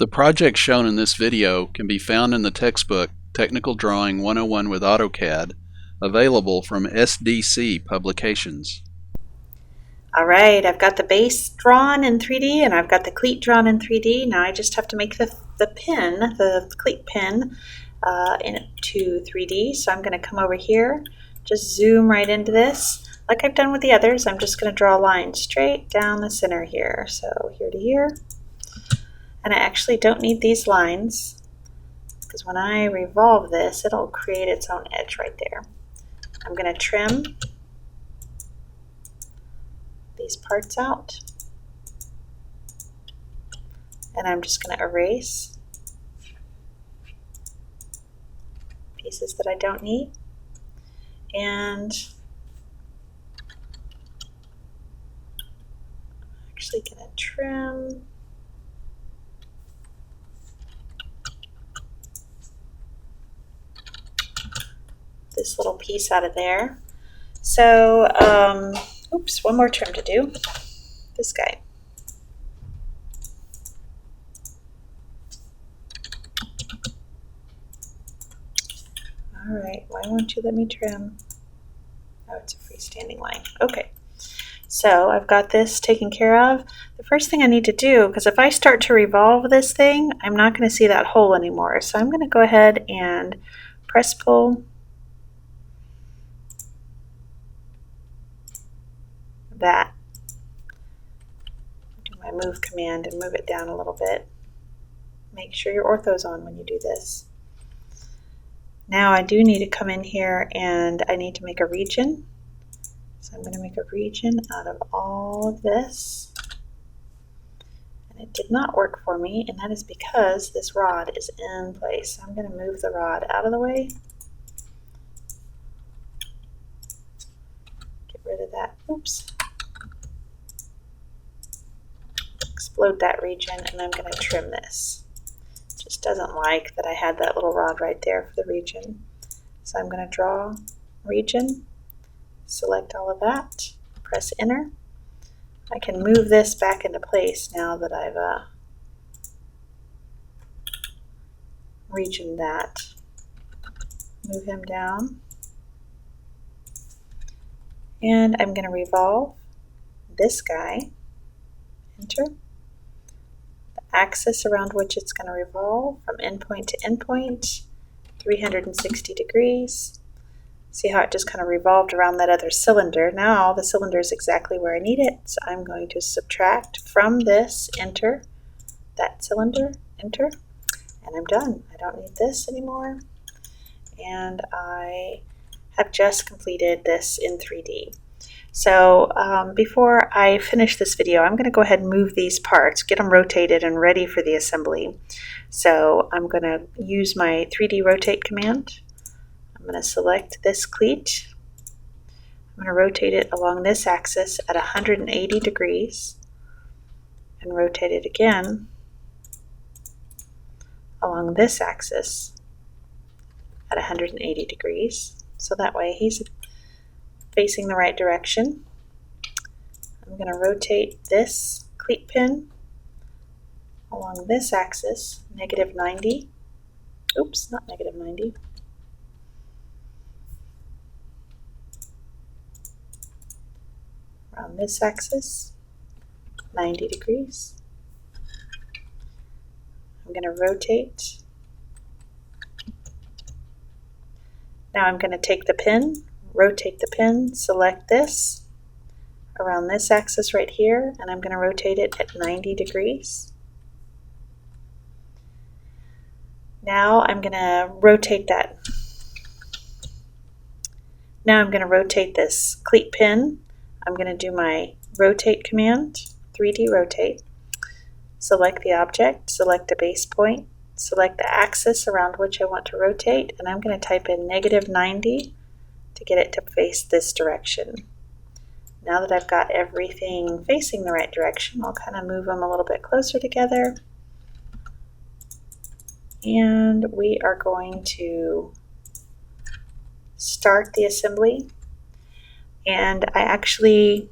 The project shown in this video can be found in the textbook Technical Drawing 101 with AutoCAD, available from SDC Publications. All right, I've got the base drawn in 3D and I've got the cleat drawn in 3D. Now I just have to make the pin, the cleat pin, into 3D. So I'm going to come over here, just zoom right into this. Like I've done with the others, I'm just going to draw a line straight down the center here. So here to here. And I actually don't need these lines because when I revolve this, it'll create its own edge right there. I'm going to trim these parts out, and I'm just going to erase pieces that I don't need, and I'm actually going to trim this little piece out of there. So oops, one more trim to do. This guy. All right, why won't you let me trim? Oh, it's a freestanding line. Okay, so I've got this taken care of. The first thing I need to do, because if I start to revolve this thing, I'm not going to see that hole anymore. So I'm going to go ahead and press pull that. Do my move command and move it down a little bit. Make sure your ortho's on when you do this. Now I do need to come in here and I need to make a region. So I'm going to make a region out of all of this. And it did not work for me, and that is because this rod is in place. So I'm going to move the rod out of the way. Get rid of that. Oops. Explode that region, and I'm going to trim this. It just doesn't like that I had that little rod right there for the region. So I'm going to draw region, select all of that, press enter. I can move this back into place now that I've regioned that. Move him down. And I'm going to revolve this guy. Enter. The axis around which it's going to revolve from endpoint to endpoint, 360 degrees. See how it just kind of revolved around that other cylinder. Now the cylinder is exactly where I need it, so I'm going to subtract from this, enter, that cylinder, enter, and I'm done. I don't need this anymore. And I have just completed this in 3D. So before I finish this video, I'm going to go ahead and move these parts, get them rotated and ready for the assembly. So I'm going to use my 3D rotate command. I'm going to select this cleat. I'm going to rotate it along this axis at 180 degrees and rotate it again along this axis at 180 degrees. So that way he's facing the right direction. I'm going to rotate this cleat pin along this axis, -90. Oops, not -90. Around this axis, 90 degrees. I'm going to rotate. Now I'm going to take the pin, rotate the pin, select this around this axis right here, and I'm going to rotate it at 90 degrees. Now I'm going to rotate that. Now I'm going to rotate this cleat pin. I'm going to do my rotate command, 3D rotate, select the object, select a base point, select the axis around which I want to rotate, and I'm going to type in -90 to get it to face this direction. Now that I've got everything facing the right direction, I'll kind of move them a little bit closer together. And we are going to start the assembly. And I actually